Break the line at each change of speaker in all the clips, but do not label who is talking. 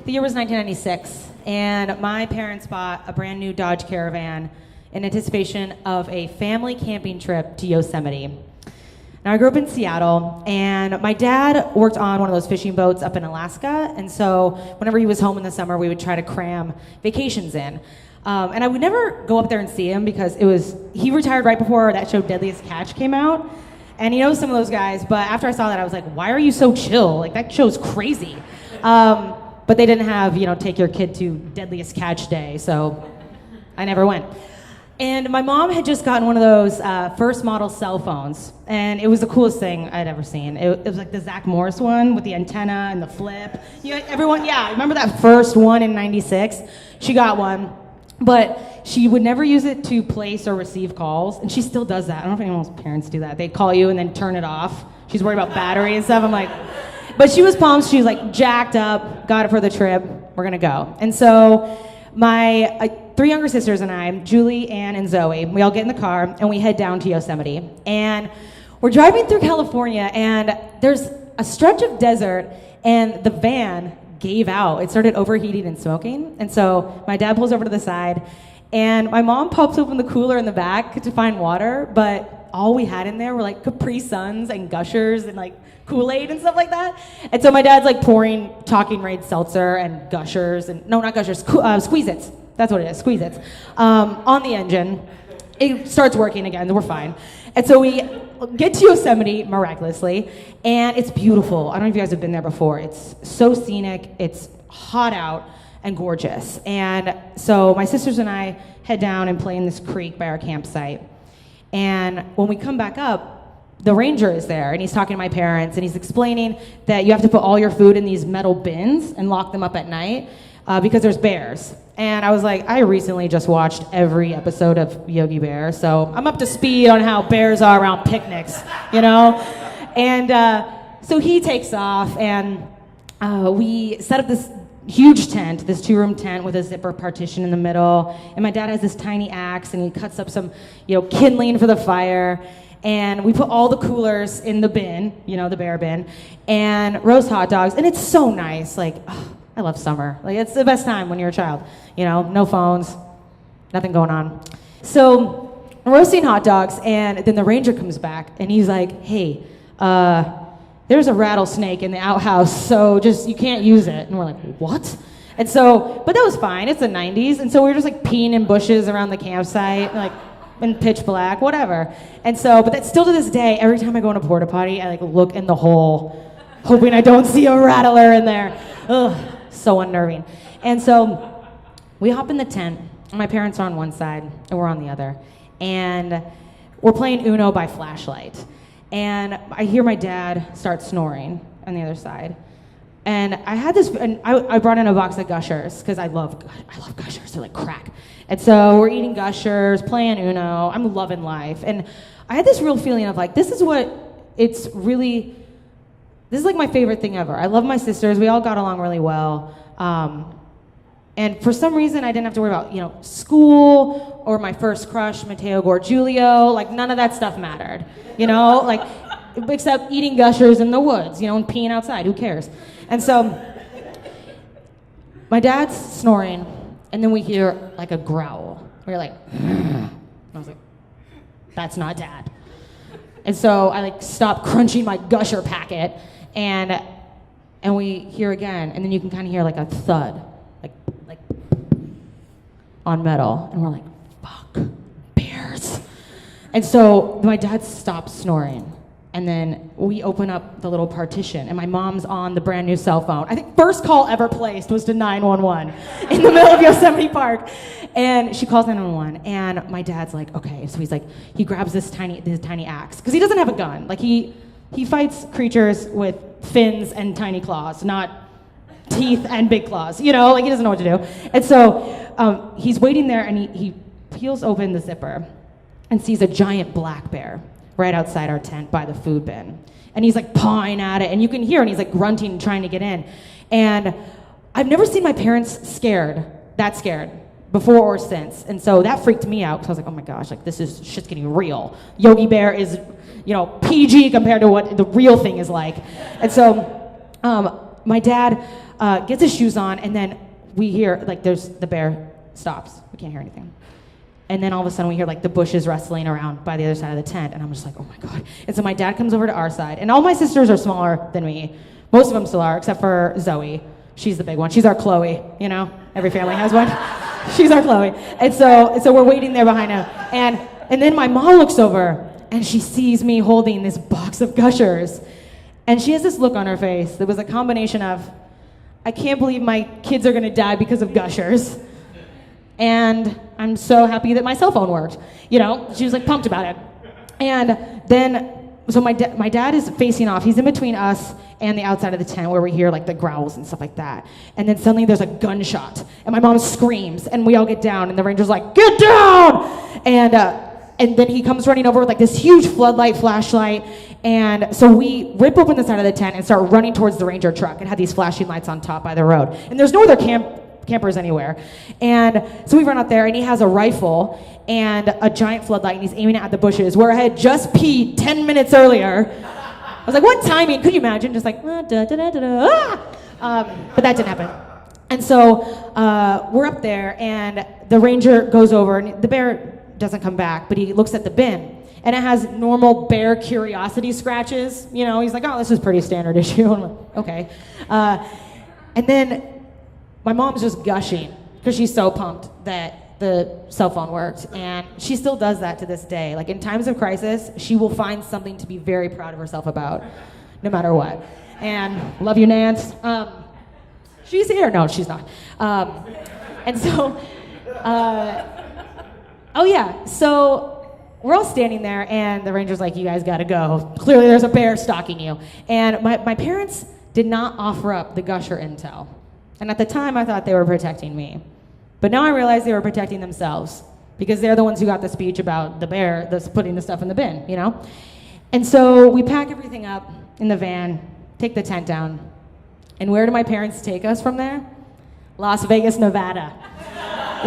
The year was 1996, and my parents bought a brand new Dodge Caravan in anticipation of a family camping trip to Yosemite. Now, I grew up in Seattle, and my dad worked on one of those fishing boats up in Alaska, and so whenever he was home in the summer, we would try to cram vacations in. And I would never go up there and see him because he retired right before that show Deadliest Catch came out, and he knows some of those guys, but after I saw that, I was like, why are you so chill? Like, that show's crazy. But they didn't have, take your kid to Deadliest Catch Day, so I never went. And my mom had just gotten one of those first model cell phones, and it was the coolest thing I'd ever seen. It was like the Zach Morris one with the antenna and the flip. Remember that first one in '96? She got one, but she would never use it to place or receive calls, and she still does that. I don't know if anyone's parents do that. They call you and then turn it off. She's worried about battery and stuff. I'm like, but she was pumped. She was like jacked up, got it for the trip. We're gonna go. And so my three younger sisters and I, Julie, Ann, and Zoe, we all get in the car and we head down to Yosemite. And we're driving through California, and there's a stretch of desert, and the van gave out. It started overheating and smoking. And so my dad pulls over to the side, and my mom pops open the cooler in the back to find water, but all we had in there were like Capri Suns and Gushers and like Kool-Aid and stuff like that. And so my dad's like pouring Talking Raid seltzer and Gushers, and no, not Gushers, Squeeze-Its. That's what it is, Squeeze-Its. On the engine. It starts working again, we're fine. And so we get to Yosemite, miraculously, and it's beautiful. I don't know if you guys have been there before. It's so scenic, it's hot out and gorgeous. And so my sisters and I head down and play in this creek by our campsite. And when we come back up, the ranger is there, and he's talking to my parents, and he's explaining that you have to put all your food in these metal bins and lock them up at night because there's bears. And I was like, I recently just watched every episode of Yogi Bear, so I'm up to speed on how bears are around picnics, And so he takes off, and we set up this huge tent, this 2-room tent with a zipper partition in the middle. And my dad has this tiny axe, and he cuts up some, kindling for the fire. And we put all the coolers in the bin, the bear bin, and roast hot dogs. And it's so nice. Like, I love summer. Like, it's the best time when you're a child. No phones, nothing going on. So we're roasting hot dogs, and then the ranger comes back, and he's like, hey, there's a rattlesnake in the outhouse, so you can't use it. And we're like, what? And so, but that was fine. It's the 90s. And so we were just like peeing in bushes around the campsite, like in pitch black, whatever. And so, but that's still to this day, every time I go in a porta potty, I like look in the hole, hoping I don't see a rattler in there. Ugh, so unnerving. And so we hop in the tent, and my parents are on one side, and we're on the other. And we're playing Uno by flashlight. And I hear my dad start snoring on the other side. And I had this, and I brought in a box of Gushers, because I love Gushers, they're like crack. And so we're eating Gushers, playing Uno, I'm loving life. And I had this real feeling of like, this is like my favorite thing ever. I love my sisters, we all got along really well. And for some reason, I didn't have to worry about, school or my first crush, Matteo Gorgiulio. Like, none of that stuff mattered, like, except eating Gushers in the woods, and peeing outside. Who cares? And so my dad's snoring, and then we hear like a growl. We're like, I was like, that's not Dad. And so I like stop crunching my Gusher packet, and we hear again, and then you can kind of hear like a thud, like on metal, and we're like, fuck, bears. And so my dad stops snoring, and then we open up the little partition, and my mom's on the brand new cell phone. I think first call ever placed was to 911 in the middle of Yosemite Park. And she calls 911, and my dad's like, okay. So he's like, he grabs this tiny axe, because he doesn't have a gun. Like, he fights creatures with fins and tiny claws, not teeth and big claws, like he doesn't know what to do. And so he's waiting there, and he peels open the zipper and sees a giant black bear right outside our tent by the food bin. And he's like pawing at it, and you can hear, and he's like grunting, trying to get in. And I've never seen my parents that scared, before or since. And so that freaked me out, because I was like, oh my gosh, like shit's getting real. Yogi Bear is, PG compared to what the real thing is like. And so my dad gets his shoes on, and then we hear, like, there's the bear stops. We can't hear anything. And then all of a sudden we hear like the bushes rustling around by the other side of the tent, and I'm just like, oh my God. And so my dad comes over to our side, and all my sisters are smaller than me. Most of them still are, except for Zoe. She's the big one. She's our Chloe, you know? Every family has one. She's our Chloe. And so we're waiting there behind him. And then my mom looks over, and she sees me holding this box of gushers. And she has this look on her face that was a combination of, I can't believe my kids are gonna die because of gushers. And I'm so happy that my cell phone worked. You know, she was like pumped about it. And then, so my dad is facing off. He's in between us and the outside of the tent where we hear like the growls and stuff like that. And then suddenly there's a gunshot, and my mom screams, and we all get down, and the ranger's like, get down! And then he comes running over with like this huge floodlight flashlight. And so we rip open the side of the tent and start running towards the ranger truck. It had these flashing lights on top by the road. And there's no other campers anywhere. And so we run out there, and he has a rifle and a giant floodlight, and he's aiming it at the bushes where I had just peed 10 minutes earlier. I was like, what timing? Could you imagine? Just like, but that didn't happen. And so we're up there, and the ranger goes over, and the bear doesn't come back, but he looks at the bin, and it has normal bear curiosity scratches. You know, he's like, oh, this is pretty standard issue. I'm like, okay. And then my mom's just gushing because she's so pumped that the cell phone worked. And she still does that to this day. Like in times of crisis, she will find something to be very proud of herself about, no matter what. And love you, Nance. She's here. No, she's not. And so, oh yeah, so we're all standing there, and the ranger's like, you guys gotta go. Clearly there's a bear stalking you. And my parents did not offer up the gusher intel. And at the time, I thought they were protecting me. But now I realize they were protecting themselves, because they're the ones who got the speech about the bear that's putting the stuff in the bin, you know? And so we pack everything up in the van, take the tent down. And where do my parents take us from there? Las Vegas, Nevada.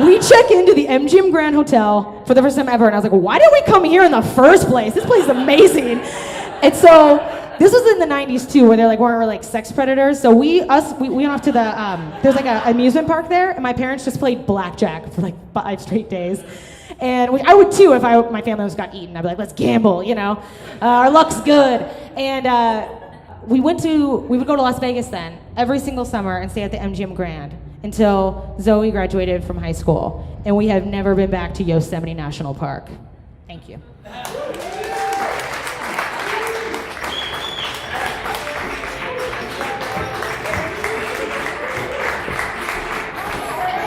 We check into the MGM Grand Hotel for the first time ever, and I was like, why did we come here in the first place? This place is amazing. And so this was in the 90s too, where they're like, we're like sex predators. So we went off to the, there's like an amusement park there, and my parents just played blackjack for like 5 straight days. And I would too if my family was got eaten. I'd be like, let's gamble, you know, our luck's good. And we would go to Las Vegas then, every single summer, and stay at the MGM Grand until Zoe graduated from high school. And we have never been back to Yosemite National Park. Thank you.